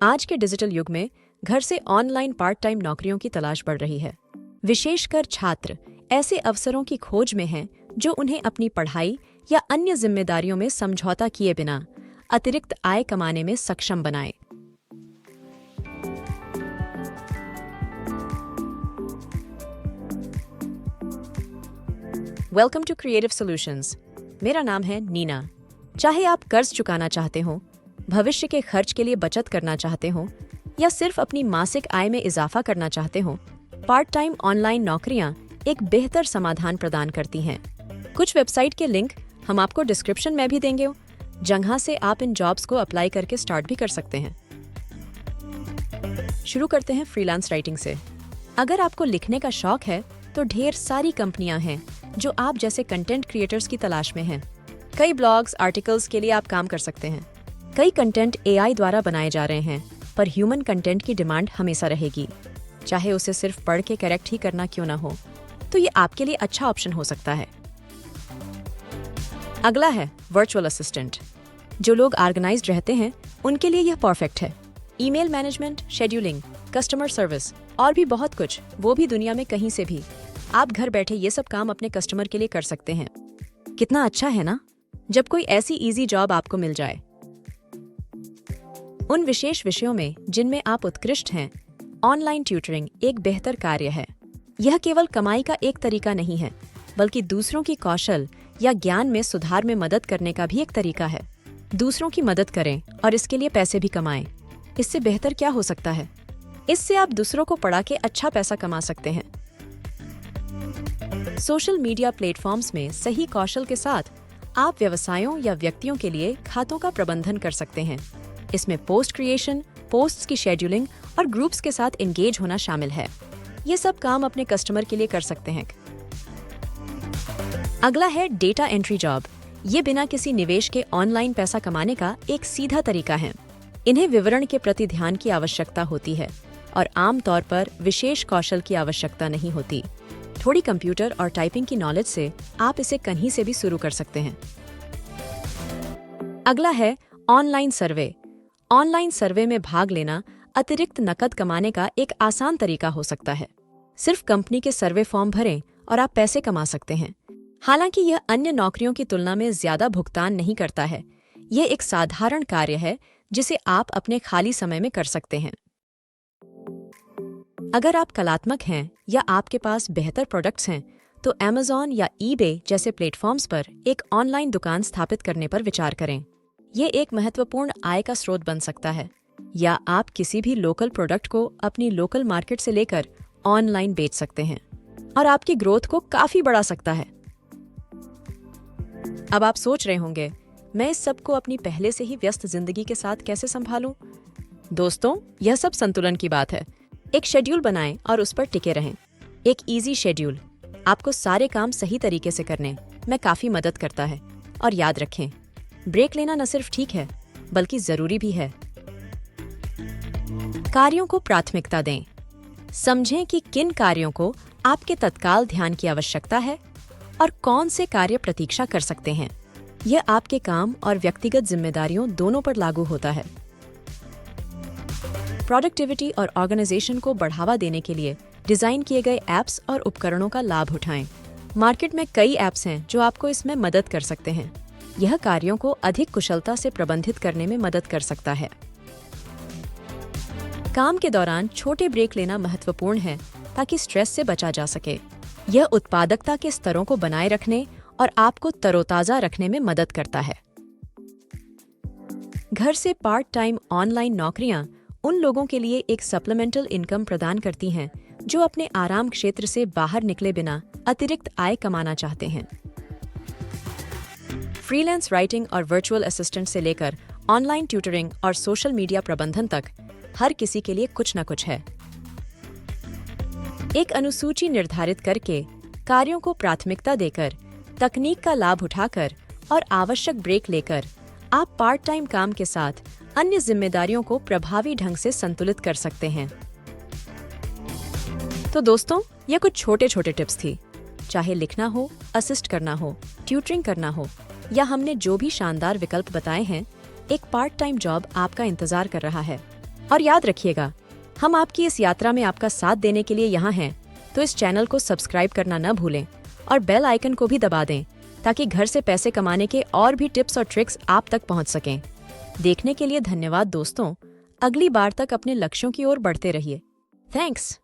आज के डिजिटल युग में घर से ऑनलाइन पार्ट टाइम नौकरियों की तलाश बढ़ रही है। विशेषकर छात्र ऐसे अवसरों की खोज में हैं जो उन्हें अपनी पढ़ाई या अन्य जिम्मेदारियों में समझौता किए बिना अतिरिक्त आय कमाने में सक्षम बनाए। Welcome to creative solutions. मेरा नाम है नीना। चाहे आप कर्ज चुकाना चाहते हो, भविष्य के खर्च के लिए बचत करना चाहते हो या सिर्फ अपनी मासिक आय में इजाफा करना चाहते हो, पार्ट टाइम ऑनलाइन नौकरियां एक बेहतर समाधान प्रदान करती हैं। कुछ वेबसाइट के लिंक हम आपको डिस्क्रिप्शन में भी देंगे, जहां से आप इन जॉब्स को अप्लाई करके स्टार्ट भी कर सकते हैं। शुरू करते हैं फ्रीलांस राइटिंग से। अगर आपको लिखने का शौक है तो ढेर सारी कंपनियां हैं जो आप जैसे कंटेंट क्रिएटर्स की तलाश में हैं। कई ब्लॉग्स, आर्टिकल्स के लिए आप काम कर सकते हैं। कई कंटेंट एआई द्वारा बनाए जा रहे हैं, पर ह्यूमन कंटेंट की डिमांड हमेशा रहेगी। चाहे उसे सिर्फ पढ़ के करेक्ट ही करना क्यों ना हो, तो ये आपके लिए अच्छा ऑप्शन हो सकता है। अगला है वर्चुअल असिस्टेंट। जो लोग ऑर्गेनाइज्ड रहते हैं उनके लिए यह परफेक्ट है। Email management, scheduling, customer service और भी बहुत कुछ, वो भी दुनिया में कहीं से भी। आप घर बैठे ये सब काम अपने कस्टमर के लिए कर सकते हैं। कितना अच्छा है ना, जब कोई ऐसी इजी जॉब आपको मिल जाए। उन विशेष विषयों में जिनमें आप उत्कृष्ट हैं, ऑनलाइन ट्यूटरिंग एक बेहतर कार्य है। यह केवल कमाई का एक तरीका नहीं है, बल्कि दूसरों की कौशल या ज्ञान में सुधार में मदद करने का भी एक तरीका है। दूसरों की मदद करें और इसके लिए पैसे भी कमाएं। इससे बेहतर क्या हो सकता है? इससे आप दूसरों को पढ़ा के अच्छा पैसा कमा सकते हैं। सोशल मीडिया प्लेटफॉर्म्स में सही कौशल के साथ आप व्यवसायों या व्यक्तियों के लिए खातों का प्रबंधन कर सकते हैं। इसमें पोस्ट क्रिएशन, पोस्ट्स की शेड्यूलिंग और ग्रुप्स के साथ एंगेज होना शामिल है। ये सब काम अपने कस्टमर के लिए कर सकते हैं। अगला है डेटा एंट्री जॉब। ये बिना किसी निवेश के ऑनलाइन पैसा कमाने का एक सीधा तरीका है। इन्हें विवरण के प्रति ध्यान की आवश्यकता होती है और आमतौर पर विशेष कौशल की आवश्यकता नहीं होती। थोड़ी कंप्यूटर और टाइपिंग की नॉलेज से आप इसे कहीं से भी शुरू कर सकते हैं। अगला है ऑनलाइन सर्वे। ऑनलाइन सर्वे में भाग लेना अतिरिक्त नकद कमाने का एक आसान तरीका हो सकता है। सिर्फ कंपनी के सर्वे फॉर्म भरें और आप पैसे कमा सकते हैं। हालांकि यह अन्य नौकरियों की तुलना में ज्यादा भुगतान नहीं करता है। यह एक साधारण कार्य है जिसे आप अपने खाली समय में कर सकते हैं। अगर आप कलात्मक हैं या आपके पास बेहतर प्रोडक्ट्स हैं, तो Amazon या eBay जैसे प्लेटफॉर्म्स पर एक ऑनलाइन दुकान स्थापित करने पर विचार करें। ये एक महत्वपूर्ण आय का स्रोत बन सकता है। या आप किसी भी लोकल प्रोडक्ट को अपनी लोकल मार्केट से लेकर ऑनलाइन बेच सकते हैं और आपकी ग्रोथ को काफी बढ़ा सकता है। अब आप सोच रहे होंगे, मैं इस सब को अपनी पहले से ही व्यस्त जिंदगी के साथ कैसे संभालूं? दोस्तों, यह सब संतुलन की बात है। एक शेड्यूल बनाएं और उस पर टिके रहें। एक इजी शेड्यूल आपको सारे काम सही तरीके से करने में काफी मदद करता है। और याद रखें, ब्रेक लेना न सिर्फ ठीक है, बल्कि जरूरी भी है। कार्यों को प्राथमिकता दें। समझें कि किन कार्यों को आपके तत्काल ध्यान की आवश्यकता है और कौन से कार्य प्रतीक्षा कर सकते हैं। यह आपके काम और व्यक्तिगत जिम्मेदारियों दोनों पर लागू होता है। प्रोडक्टिविटी और ऑर्गेनाइजेशन को बढ़ावा देने के लिए डिजाइन किए गए ऐप्स और उपकरणों का लाभ उठाएं। मार्केट में कई ऐप्स हैं जो आपको इसमें मदद कर सकते हैं। यह कार्यों को अधिक कुशलता से प्रबंधित करने में मदद कर सकता है। काम के दौरान छोटे ब्रेक लेना महत्वपूर्ण है ताकि स्ट्रेस से बचा जा सके। यह उत्पादकता के स्तरों को बनाए रखने और आपको तरोताजा रखने में मदद करता है। घर से पार्ट टाइम ऑनलाइन नौकरियां उन लोगों के लिए एक सप्लीमेंटल इनकम प्रदान करती हैं जो अपने आराम क्षेत्र से बाहर निकले बिना अतिरिक्त आय कमाना चाहते हैं। फ्रीलांस राइटिंग और वर्चुअल असिस्टेंट से लेकर ऑनलाइन ट्यूटरिंग और सोशल मीडिया प्रबंधन तक, हर किसी के लिए कुछ न कुछ है। एक अनुसूची निर्धारित करके, कार्यों को प्राथमिकता देकर, तकनीक का लाभ उठाकर और आवश्यक ब्रेक लेकर आप पार्ट टाइम काम के साथ अन्य जिम्मेदारियों को प्रभावी ढंग से संतुलित कर सकते हैं। तो दोस्तों, ये कुछ छोटे छोटे टिप्स थी। चाहे लिखना हो, असिस्ट करना हो, ट्यूटरिंग करना हो या हमने जो भी शानदार विकल्प बताए हैं, एक पार्ट टाइम जॉब आपका इंतजार कर रहा है। और याद रखिएगा, हम आपकी इस यात्रा में आपका साथ देने के लिए यहाँ हैं, तो इस चैनल को सब्सक्राइब करना न भूलें और बेल आइकन को भी दबा दें ताकि घर से पैसे कमाने के और भी टिप्स और ट्रिक्स आप तक पहुँच सकें। देखने के लिए धन्यवाद दोस्तों। अगली बार तक अपने लक्ष्यों की ओर बढ़ते रहिए। थैंक्स।